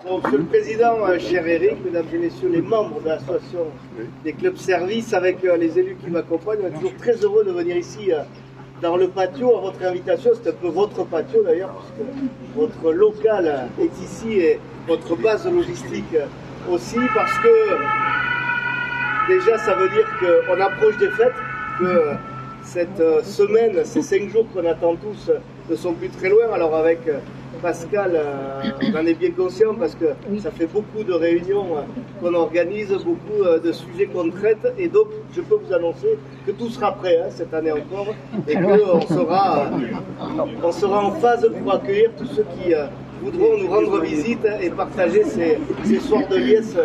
Bon, Monsieur le Président, cher Eric, mesdames et messieurs les membres de l'association des clubs services, avec les élus qui m'accompagnent, on est toujours très heureux de venir ici dans le patio à votre invitation. C'est un peu votre patio d'ailleurs, puisque votre local est ici et votre base logistique aussi, parce que déjà ça veut dire qu'on approche des fêtes, que cette semaine, ces 5 jours qu'on attend tous ne sont plus très loin. Alors avec Pascal, on en est bien conscient parce que ça fait beaucoup de réunions qu'on organise, beaucoup de sujets qu'on traite, et donc je peux vous annoncer que tout sera prêt cette année encore, et qu'on sera en phase pour accueillir tous ceux qui voudront nous rendre visite et partager ces soirs de liesse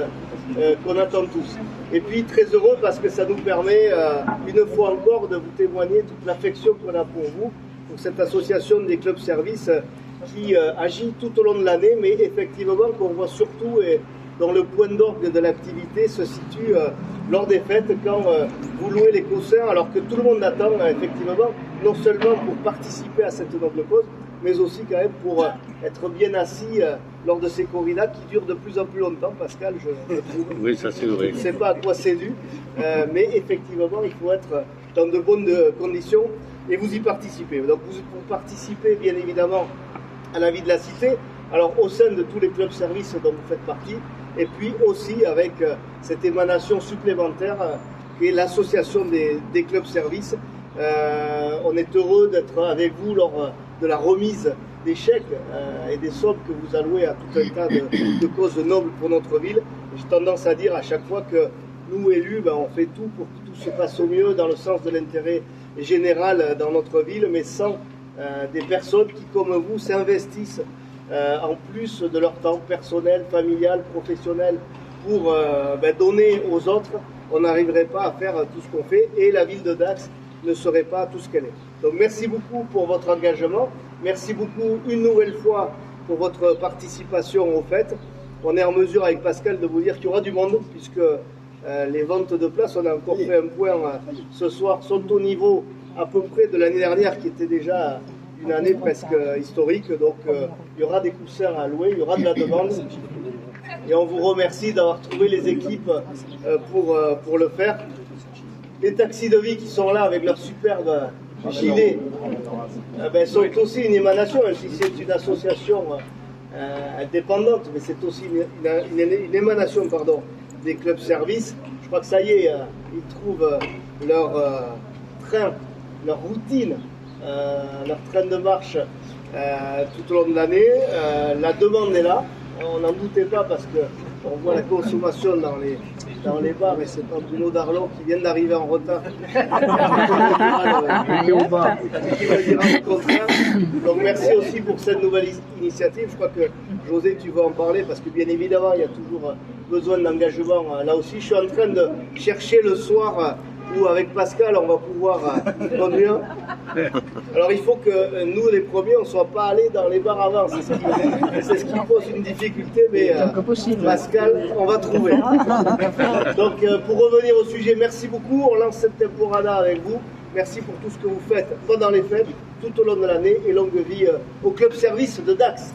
qu'on attend tous. Et puis très heureux parce que ça nous permet une fois encore de vous témoigner toute l'affection qu'on a pour vous, pour cette association des clubs services qui agit tout au long de l'année, mais effectivement qu'on voit surtout et dont le point d'orgue de l'activité se situe lors des fêtes, quand vous louez les coussins, alors que tout le monde attend effectivement, non seulement pour participer à cette noble cause, mais aussi quand même pour être bien assis lors de ces corridas qui durent de plus en plus longtemps. Pascal, je trouve. Oui, ça c'est vrai. Je ne sais pas à quoi c'est dû, mais effectivement, il faut être dans de bonnes conditions et vous y participez. Donc vous participez bien évidemment à la vie de la cité, alors au sein de tous les clubs services dont vous faites partie, et puis aussi avec cette émanation supplémentaire qui est l'association des clubs services. On est heureux d'être avec vous lors de la remise des chèques et des sommes que vous allouez à tout un tas de causes nobles pour notre ville. J'ai tendance à dire à chaque fois que nous, élus, on fait tout pour que tout se passe au mieux dans le sens de l'intérêt général dans notre ville, mais sans des personnes qui, comme vous, s'investissent en plus de leur temps personnel, familial, professionnel, pour donner aux autres, on n'arriverait pas à faire tout ce qu'on fait, et la ville de Dax ne serait pas tout ce qu'elle est. Donc merci beaucoup pour votre engagement, merci beaucoup une nouvelle fois pour votre participation aux fêtes. On est en mesure avec Pascal de vous dire qu'il y aura du monde, puisque les ventes de places, on a encore fait un point ce soir, sont au niveau à peu près de l'année dernière, qui était déjà une année presque historique. Donc il y aura des coussins à louer, il y aura de la demande, et on vous remercie d'avoir trouvé les équipes pour le faire. Les taxis de vie qui sont là avec leurs superbes gilets sont aussi une émanation, même si c'est une association indépendante, mais c'est aussi une émanation des clubs services. Je crois que ça y est, ils trouvent leur train, leur routine, leur train de marche tout au long de l'année. La demande est là, on n'en doutait pas parce qu'on voit la consommation dans les bars, et c'est pas Bruno Darlon qui vient d'arriver en retard qui me dira le contraire. Donc merci aussi pour cette nouvelle initiative. Je crois que José, tu vas en parler, parce que bien évidemment il y a toujours besoin d'engagement là aussi. Je suis en train de chercher le soir où avec Pascal on va pouvoir conduire. Alors il faut que nous les premiers on ne soit pas allés dans les bars avant, c'est ce qui pose une difficulté, mais Pascal, on va trouver. Donc pour revenir au sujet, merci beaucoup, on lance cette temporada avec vous. Merci pour tout ce que vous faites pendant les fêtes, tout au long de l'année, et longue vie au club service de Dax.